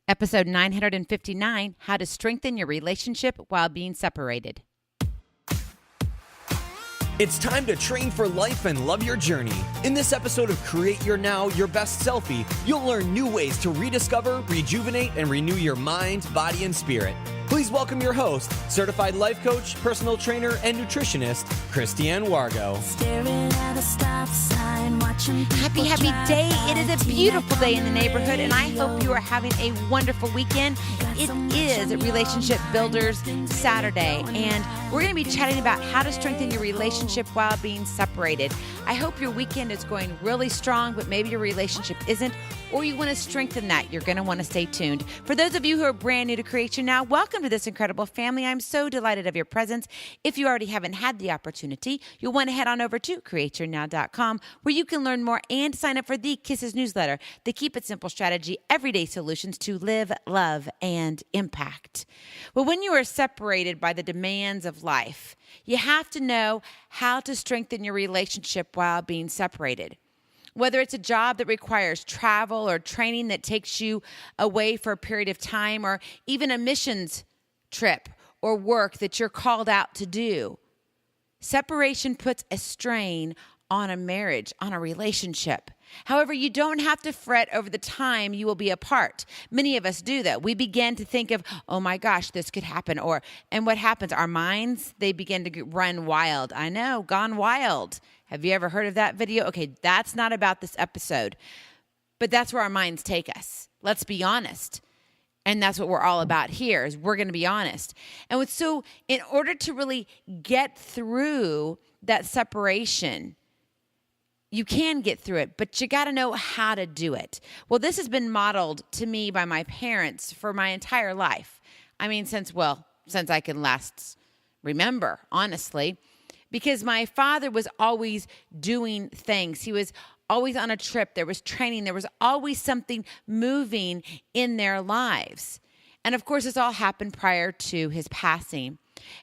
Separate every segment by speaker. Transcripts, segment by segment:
Speaker 1: Episode 959, How to Strengthen Your Relationship While Being Separated.
Speaker 2: It's time to train for life and love your journey. In this episode of Create Your Now, Your Best Selfie, you'll learn new ways to rediscover, rejuvenate, and renew your mind, body, and spirit. Please welcome your host, certified life coach, personal trainer, and nutritionist, Christiane Wargo.
Speaker 1: Happy day. It is a beautiful day in the neighborhood, and I hope you are having a wonderful weekend. It is Relationship Builders Saturday, and we're going to be chatting about how to strengthen your relationship while being separated. I hope your weekend is going really strong, but maybe your relationship isn't, or you want to strengthen that. You're going to want to stay tuned. For those of you who are brand new to Create Your Now, welcome to this incredible family. I'm so delighted of your presence. If you already haven't had the opportunity, you'll want to head on over to createyournow.com, where you can learn more and sign up for the Kisses newsletter, the Keep It Simple strategy, everyday solutions to live, love, and impact. Well, when you are separated by the demands of life, you have to know how to strengthen your relationship while being separated. Whether it's a job that requires travel or training that takes you away for a period of time, or even a missions trip or work that you're called out to do, separation puts a strain on a marriage, on a relationship. However, you don't have to fret over the time you will be apart. Many of us do that. We begin to think of, oh my gosh, this could happen. And what happens? Our minds, they begin to run wild. I know, gone wild. Have you ever heard of that video? Okay, that's not about this episode, but that's where our minds take us. Let's be honest. And that's what we're all about here, is we're going to be honest. And so in order to really get through that separation, you can get through it, but you got to know how to do it. Well, this has been modeled to me by my parents for my entire life. I mean, since I can last remember, honestly, because my father was always doing things. He was always on a trip. There was training. There was always something moving in their lives. And of course, this all happened prior to his passing.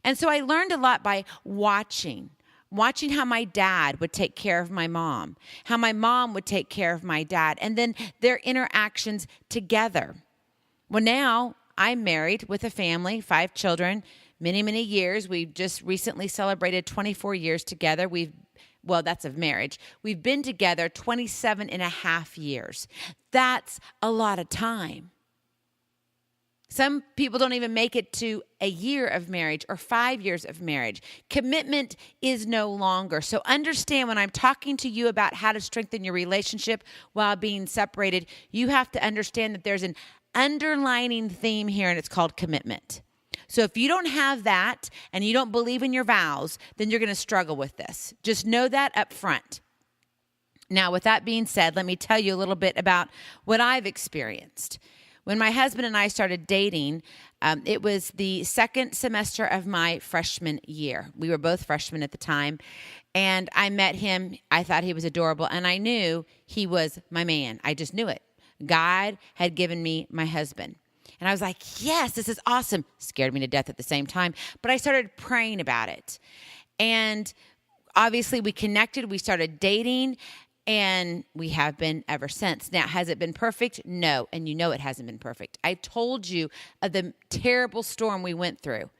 Speaker 1: And so I learned a lot by watching how my dad would take care of my mom, how my mom would take care of my dad, and then their interactions together. Well, now I'm married with a family, 5 children, many years. We've just recently celebrated 24 years together. That's of marriage. We've been together 27 and a half years. That's a lot of time. Some people don't even make it to a year of marriage or 5 years of marriage. Commitment is no longer. So understand, when I'm talking to you about how to strengthen your relationship while being separated, you have to understand that there's an underlining theme here, and it's called commitment. So if you don't have that and you don't believe in your vows, then you're going to struggle with this. Just know that up front. Now, with that being said, let me tell you a little bit about what I've experienced. When my husband and I started dating, it was the second semester of my freshman year. We were both freshmen at the time, and I met him. I thought he was adorable, and I knew he was my man. I just knew it. God had given me my husband. And I was like, yes, this is awesome. Scared me to death at the same time, but I started praying about it. And obviously we connected, we started dating, and we have been ever since. Now, has it been perfect? No. And you know it hasn't been perfect. I told you of the terrible storm we went through.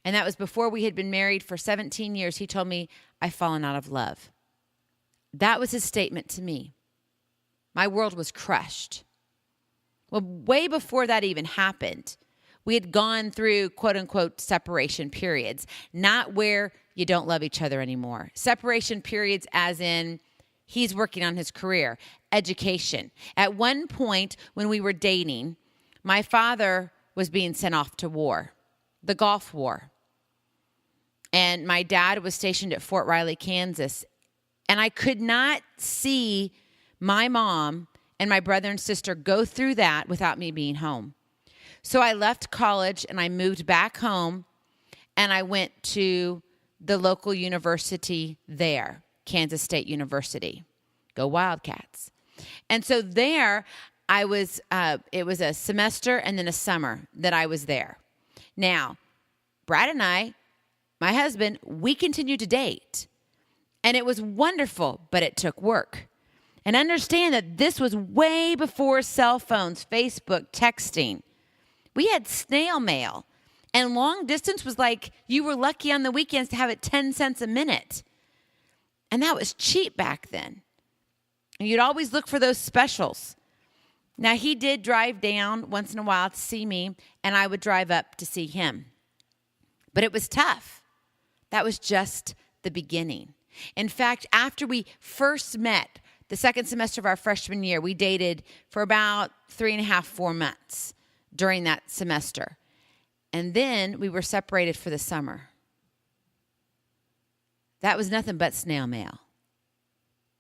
Speaker 1: And that was before we had been married for 17 years. He told me, I've fallen out of love. That was his statement to me. My world was crushed. Well, way before that even happened, we had gone through quote unquote separation periods, not where you don't love each other anymore. Separation periods as in, he's working on his career, education. At one point when we were dating, my father was being sent off to war, the Gulf War. And my dad was stationed at Fort Riley, Kansas. And I could not see my mom and my brother and sister go through that without me being home. So I left college and I moved back home, and I went to the local university there, Kansas State University. Go Wildcats. And so there I was, it was a semester and then a summer that I was there. Now, Brad and I, my husband, we continued to date. And it was wonderful, but it took work. And understand that this was way before cell phones, Facebook, texting. We had snail mail. And long distance was like you were lucky on the weekends to have it 10 cents a minute. And that was cheap back then. And you'd always look for those specials. Now, he did drive down once in a while to see me, and I would drive up to see him. But it was tough. That was just the beginning. In fact, after we first met, the second semester of our freshman year, we dated for about 3.5, 4 months during that semester. And then we were separated for the summer. That was nothing but snail mail.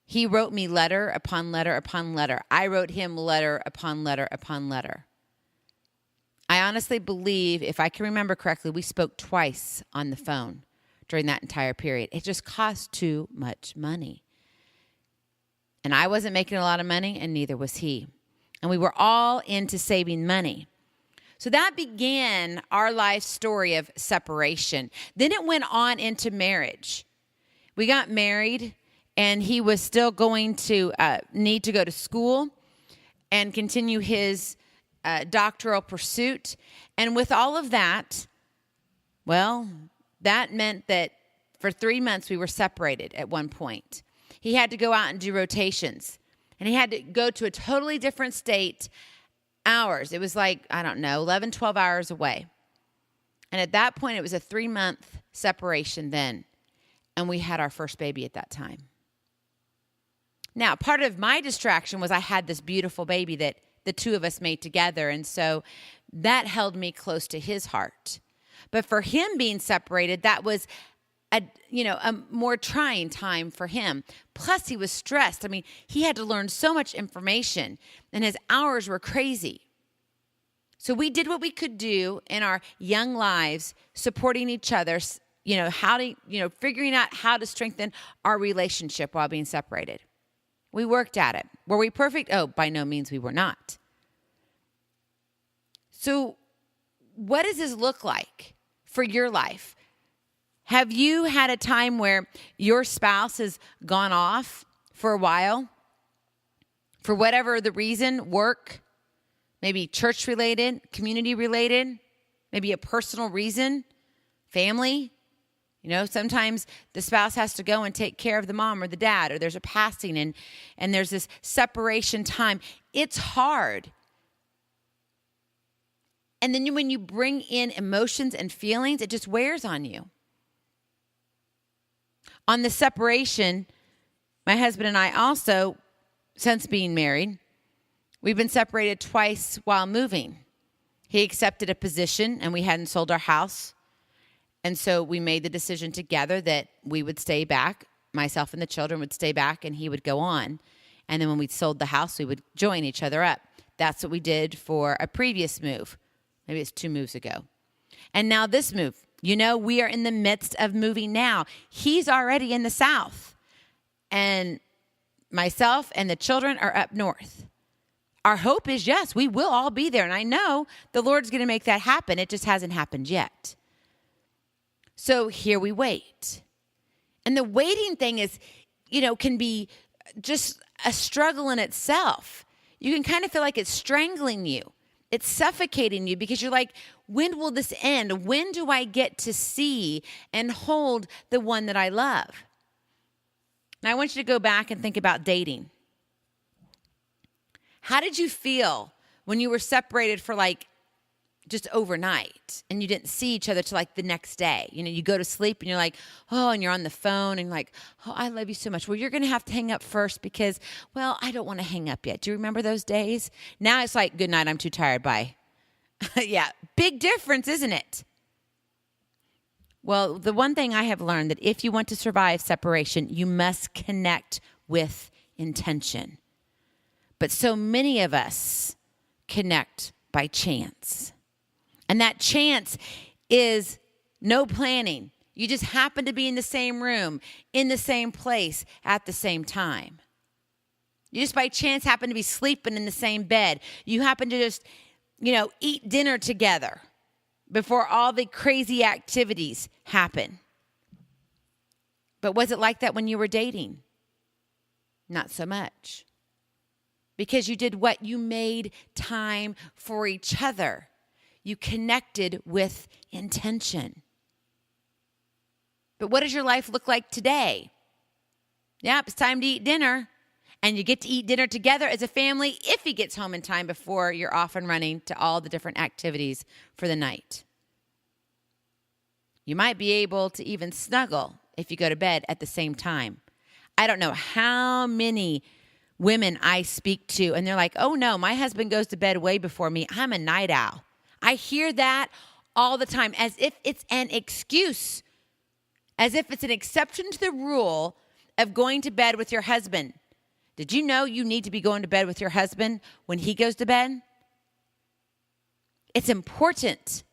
Speaker 1: He wrote me letter upon letter upon letter. I wrote him letter upon letter upon letter. I honestly believe, if I can remember correctly, we spoke twice on the phone during that entire period. It just cost too much money. And I wasn't making a lot of money, and neither was he. And we were all into saving money. So that began our life story of separation. Then it went on into marriage. We got married, and he was still going to need to go to school and continue his doctoral pursuit. And with all of that, well, that meant that for 3 months we were separated at one point. He had to go out and do rotations, and he had to go to a totally different state hours. It was like, 11, 12 hours away. And at that point, it was a 3-month separation then, and we had our first baby at that time. Now, part of my distraction was I had this beautiful baby that the two of us made together, and so that held me close to his heart. But for him being separated, that was a more trying time for him. Plus, he was stressed. I mean, he had to learn so much information, and his hours were crazy. So we did what we could do in our young lives, supporting each other, figuring out how to strengthen our relationship while being separated. We worked at it. Were we perfect? Oh, by no means we were not. So what does this look like for your life? Have you had a time where your spouse has gone off for a while? For whatever the reason, work, maybe church related, community related, maybe a personal reason, family. Sometimes the spouse has to go and take care of the mom or the dad, or there's a passing and there's this separation time. It's hard. And then when you bring in emotions and feelings, it just wears on you. On the separation, my husband and I also, since being married, we've been separated twice while moving. He accepted a position, and we hadn't sold our house. And so we made the decision together that we would stay back. Myself and the children would stay back, and he would go on. And then when we sold the house, we would join each other up. That's what we did for a previous move. Maybe it's 2 moves ago. And now this move. We are in the midst of moving now. He's already in the South. And myself and the children are up north. Our hope is, yes, we will all be there. And I know the Lord's going to make that happen. It just hasn't happened yet. So here we wait. And the waiting thing is, can be just a struggle in itself. You can kind of feel like it's strangling you. It's suffocating you because you're like, when will this end? When do I get to see and hold the one that I love? Now, I want you to go back and think about dating. How did you feel when you were separated for just overnight and you didn't see each other till the next day? You go to sleep and you're like, oh, and you're on the phone and like, oh, I love you so much. Well, you're going to have to hang up first because, well, I don't want to hang up yet. Do you remember those days? Now it's like, good night, I'm too tired, bye. Yeah, big difference, isn't it? Well, the one thing I have learned that if you want to survive separation, you must connect with intention. But so many of us connect by chance. And that chance is no planning. You just happen to be in the same room, in the same place, at the same time. You just by chance happen to be sleeping in the same bed. You happen to just, eat dinner together before all the crazy activities happen. But was it like that when you were dating? Not so much. because you did what? You made time for each other. You connected with intention. But what does your life look like today? Yep, it's time to eat dinner. And you get to eat dinner together as a family if he gets home in time before you're off and running to all the different activities for the night. You might be able to even snuggle if you go to bed at the same time. I don't know how many women I speak to, and they're like, oh no, my husband goes to bed way before me. I'm a night owl. I hear that all the time as if it's an excuse, as if it's an exception to the rule of going to bed with your husband. Did you know you need to be going to bed with your husband when he goes to bed? It's important.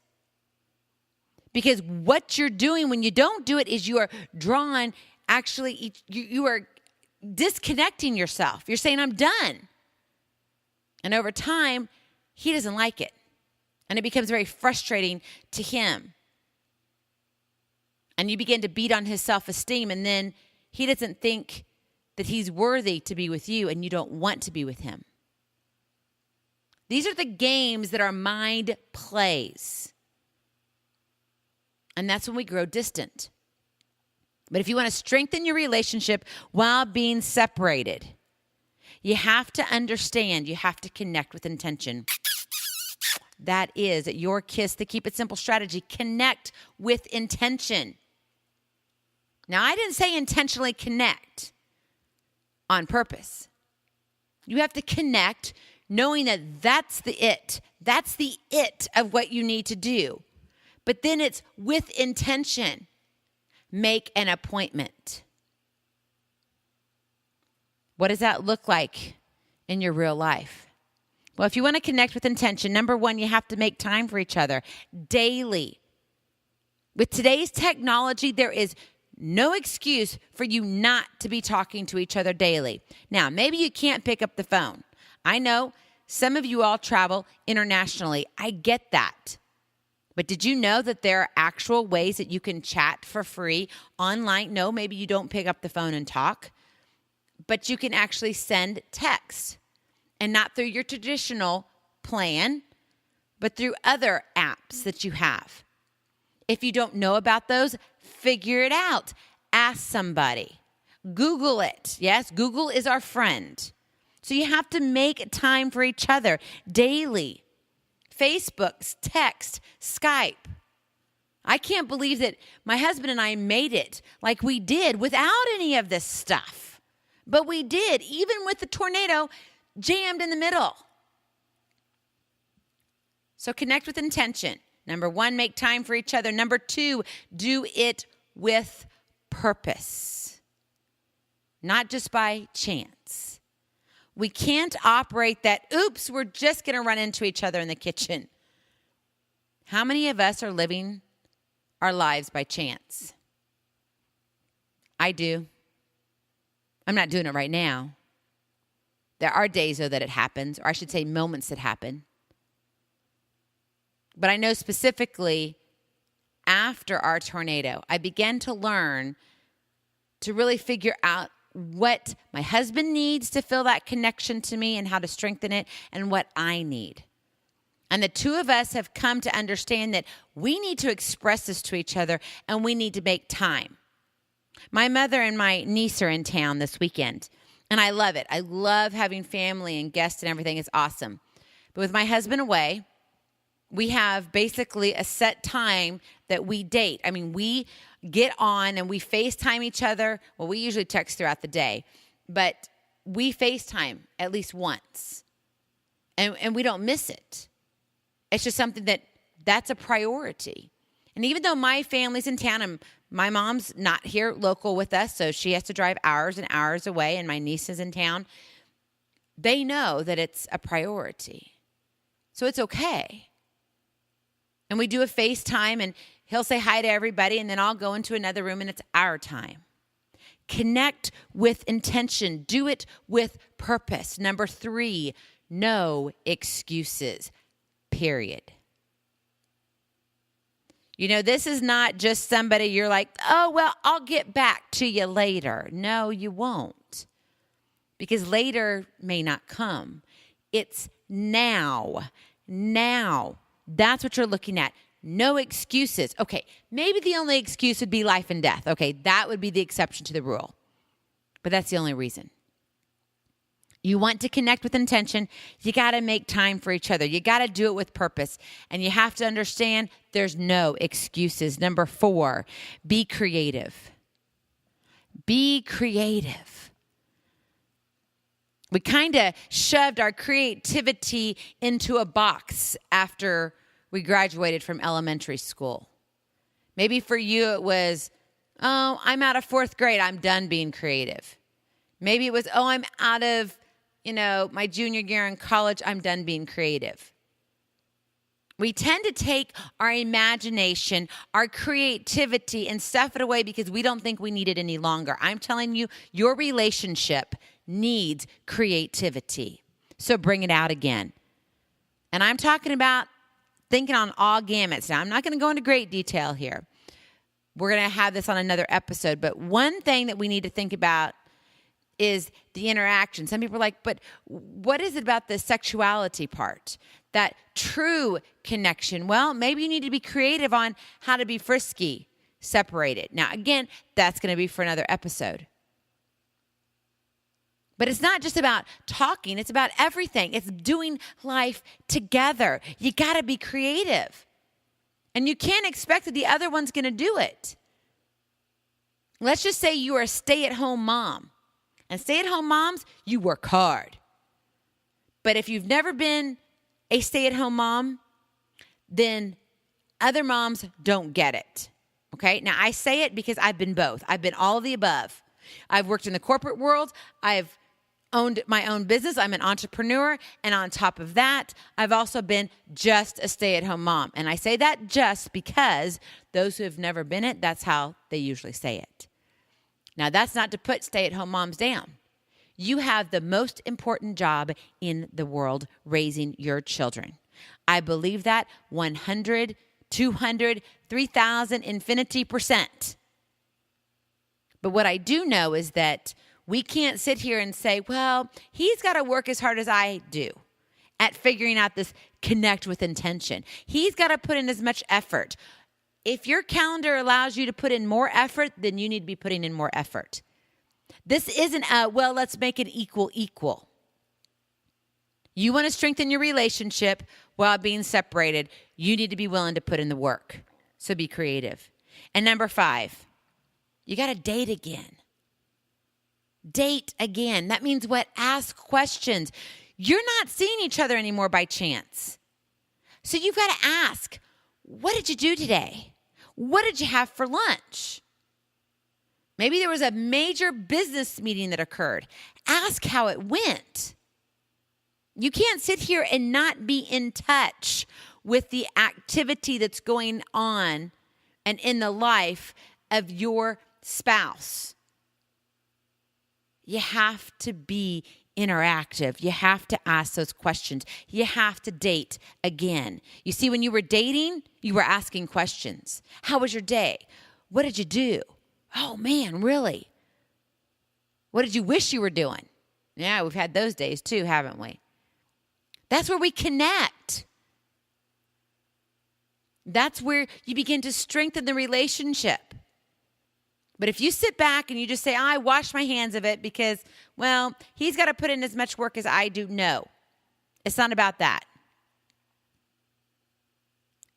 Speaker 1: Because what you're doing when you don't do it is you are drawn, actually, you are disconnecting yourself. You're saying, I'm done. And over time, he doesn't like it. And it becomes very frustrating to him. And you begin to beat on his self-esteem, and then he doesn't think that he's worthy to be with you, and you don't want to be with him. These are the games that our mind plays. And that's when we grow distant. But if you want to strengthen your relationship while being separated, you have to understand, you have to connect with intention. That is your kiss, the Keep It Simple strategy. Connect with intention. Now, I didn't say intentionally connect on purpose. You have to connect knowing that that's the it. That's the it of what you need to do. But then it's with intention. Make an appointment. What does that look like in your real life? Well, if you want to connect with intention, number one, you have to make time for each other daily. With today's technology, there is no excuse for you not to be talking to each other daily. Now, maybe you can't pick up the phone. I know some of you all travel internationally. I get that. But did you know that there are actual ways that you can chat for free online? No, maybe you don't pick up the phone and talk, but you can actually send text, and not through your traditional plan, but through other apps that you have. If you don't know about those, figure it out. Ask somebody. Google it. Yes, Google is our friend. So you have to make time for each other daily. Facebook, text, Skype. I can't believe that my husband and I made it like we did without any of this stuff. But we did, even with the tornado jammed in the middle. So connect with intention. Number one, make time for each other. Number two, do it with purpose, not just by chance. We can't operate that, oops, we're just going to run into each other in the kitchen. How many of us are living our lives by chance? I do. I'm not doing it right now. There are days, though, that it happens, or I should say moments that happen. But I know specifically after our tornado, I began to learn to really figure out what my husband needs to feel that connection to me and how to strengthen it, and what I need. And the two of us have come to understand that we need to express this to each other, and we need to make time. My mother and my niece are in town this weekend, and I love it. I love having family and guests and everything. It's awesome. But with my husband away, we have basically a set time that we date. I mean, we get on and we FaceTime each other. Well, we usually text throughout the day, but we FaceTime at least once, and we don't miss it. It's just something that's a priority. And even though my family's in town and my mom's not here local with us, so she has to drive hours and hours away, and my niece is in town, they know that it's a priority. So it's okay. And we do a FaceTime, and he'll say hi to everybody, and then I'll go into another room, and it's our time. Connect with intention. Do it with purpose. Number 3, no excuses, period. You know, this is not just somebody you're like, oh, well, I'll get back to you later. No, you won't. because later may not come. It's now. Now. That's what you're looking at. No excuses. Okay, maybe the only excuse would be life and death. Okay, that would be the exception to the rule. But that's the only reason. You want to connect with intention, you got to make time for each other. You got to do it with purpose. And you have to understand there's no excuses. Number 4, be creative. Be creative. We kind of shoved our creativity into a box after we graduated from elementary school. Maybe for you it was, oh, I'm out of 4th grade. I'm done being creative. Maybe it was, oh, I'm out of, my junior year in college. I'm done being creative. We tend to take our imagination, our creativity, and stuff it away because we don't think we need it any longer. I'm telling you, your relationship needs creativity. So bring it out again. And I'm talking about thinking on all gamuts. Now, I'm not going to go into great detail here. We're going to have this on another episode. But one thing that we need to think about is the interaction. Some people are like, but what is it about the sexuality part? That true connection? Well, maybe you need to be creative on how to be frisky, separated. Now, again, that's going to be for another episode. But it's not just about talking. It's about everything. It's doing life together. You got to be creative. And you can't expect that the other one's going to do it. Let's just say you are a stay-at-home mom. And stay-at-home moms, you work hard. But if you've never been a stay-at-home mom, then other moms don't get it. Okay? Now, I say it because I've been both. I've been all of the above. I've worked in the corporate world. I've owned my own business. I'm an entrepreneur. And on top of that, I've also been just a stay-at-home mom. And I say that just because those who have never been it, that's how they usually say it. Now, that's not to put stay-at-home moms down. You have the most important job in the world, raising your children. I believe that 100, 200, 3,000, infinity%. But what I do know is that we can't sit here and say, well, he's got to work as hard as I do at figuring out this connect with intention. He's got to put in as much effort. If your calendar allows you to put in more effort, then you need to be putting in more effort. This isn't well, let's make it equal. You want to strengthen your relationship while being separated. You need to be willing to put in the work. So be creative. And number 5, you got to date again. Date again. That means what? Ask questions. You're not seeing each other anymore by chance. So you've got to ask, what did you do today? What did you have for lunch? Maybe there was a major business meeting that occurred. Ask how it went. You can't sit here and not be in touch with the activity that's going on and in the life of your spouse. You have to be interactive. You have to ask those questions. You have to date again. You see, when you were dating, you were asking questions. How was your day? What did you do? Oh, man, really? What did you wish you were doing? Yeah, we've had those days too, haven't we? That's where we connect. That's where you begin to strengthen the relationship. But if you sit back and you just say, I wash my hands of it because, well, he's got to put in as much work as I do. No, it's not about that.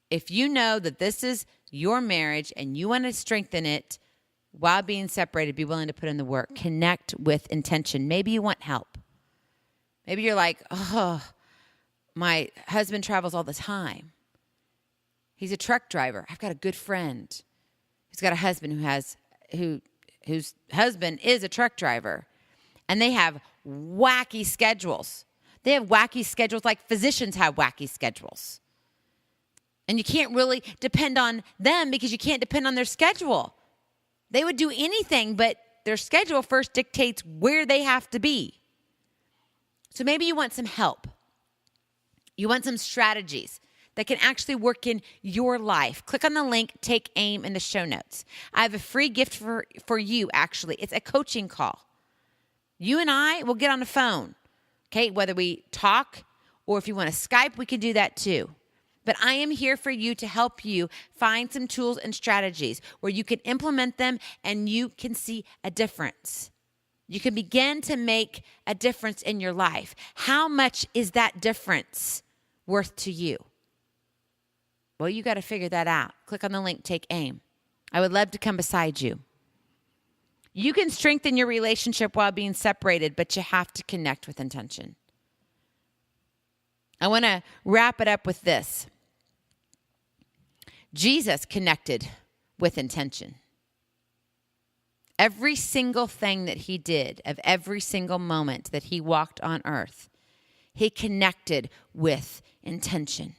Speaker 1: If you know that this is your marriage and you want to strengthen it while being separated, be willing to put in the work. Connect with intention. Maybe you want help. Maybe you're like, oh, my husband travels all the time. He's a truck driver. I've got a good friend who's got a husband whose husband is a truck driver, and they have wacky schedules. They have wacky schedules like physicians have wacky schedules. And you can't really depend on them because you can't depend on their schedule. They would do anything, but their schedule first dictates where they have to be. So maybe you want some help. You want some strategies that can actually work in your life. Click on the link, Take Aim, in the show notes. I have a free gift for you, actually. It's a coaching call. You and I will get on the phone, okay? Whether we talk or if you want to Skype, we can do that too. But I am here for you to help you find some tools and strategies where you can implement them and you can see a difference. You can begin to make a difference in your life. How much is that difference worth to you? Well, you got to figure that out. Click on the link, take aim. I would love to come beside you. You can strengthen your relationship while being separated, but you have to connect with intention. I want to wrap it up with this. Jesus connected with intention. Every single thing that he did, of every single moment that he walked on earth, he connected with intention.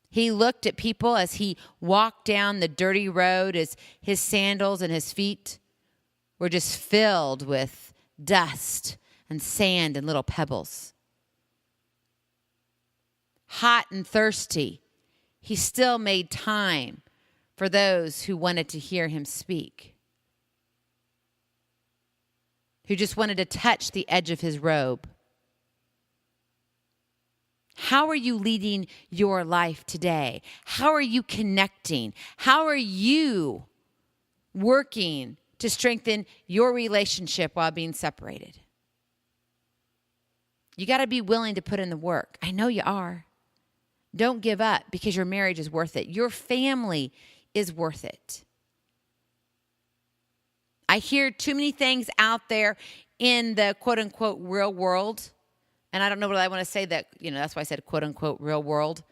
Speaker 1: He looked at people as he walked down the dirty road, as his sandals and his feet were just filled with dust and sand and little pebbles. Hot and thirsty, he still made time for those who wanted to hear him speak, who just wanted to touch the edge of his robe. How are you leading your life today? How are you connecting? How are you working to strengthen your relationship while being separated? You got to be willing to put in the work. I know you are. Don't give up because your marriage is worth it. Your family is worth it. I hear too many things out there in the quote unquote real world. And I don't know what I want to say that, that's why I said quote unquote real world.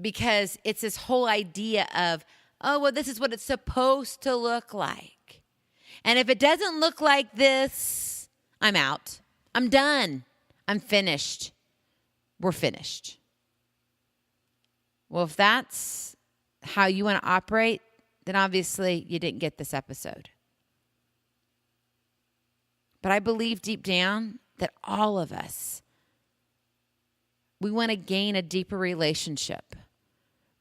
Speaker 1: Because it's this whole idea of, oh, well, this is what it's supposed to look like. And if it doesn't look like this, I'm out. I'm done. I'm finished. We're finished. Well, if that's how you want to operate, then obviously you didn't get this episode. But I believe deep down that all of us, we want to gain a deeper relationship.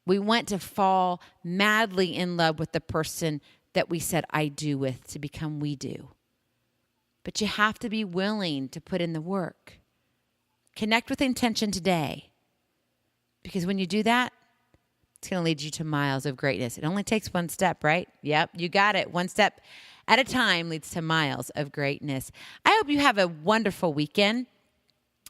Speaker 1: We want to fall madly in love with the person that we said I do with to become we do. But you have to be willing to put in the work. Connect with intention today. Because when you do that, it's going to lead you to miles of greatness. It only takes one step, right? Yep, you got it. One step at a time leads to miles of greatness. I hope you have a wonderful weekend.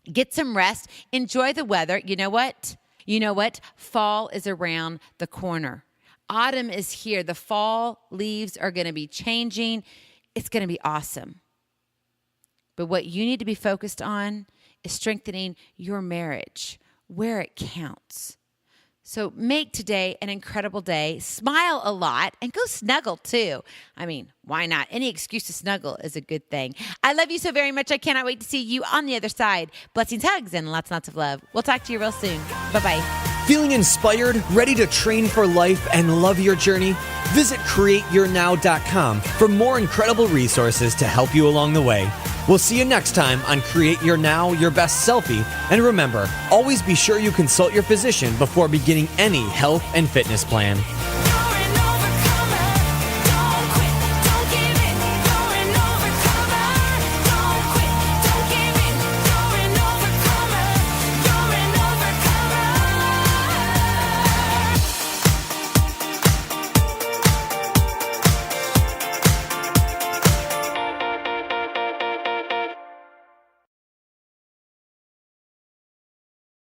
Speaker 1: Get some rest. Enjoy the weather. You know what? Fall is around the corner. Autumn is here. The fall leaves are going to be changing. It's going to be awesome. But what you need to be focused on is strengthening your marriage where it counts. So make today an incredible day. Smile a lot and go snuggle too. I mean, why not? Any excuse to snuggle is a good thing. I love you so very much. I cannot wait to see you on the other side. Blessings, hugs, and lots and lots of love. We'll talk to you real soon. Bye-bye.
Speaker 2: Feeling inspired, ready to train for life and love your journey? Visit createyournow.com for more incredible resources to help you along the way. We'll see you next time on Create Your Now, Your Best Selfie. And remember, always be sure you consult your physician before beginning any health and fitness plan.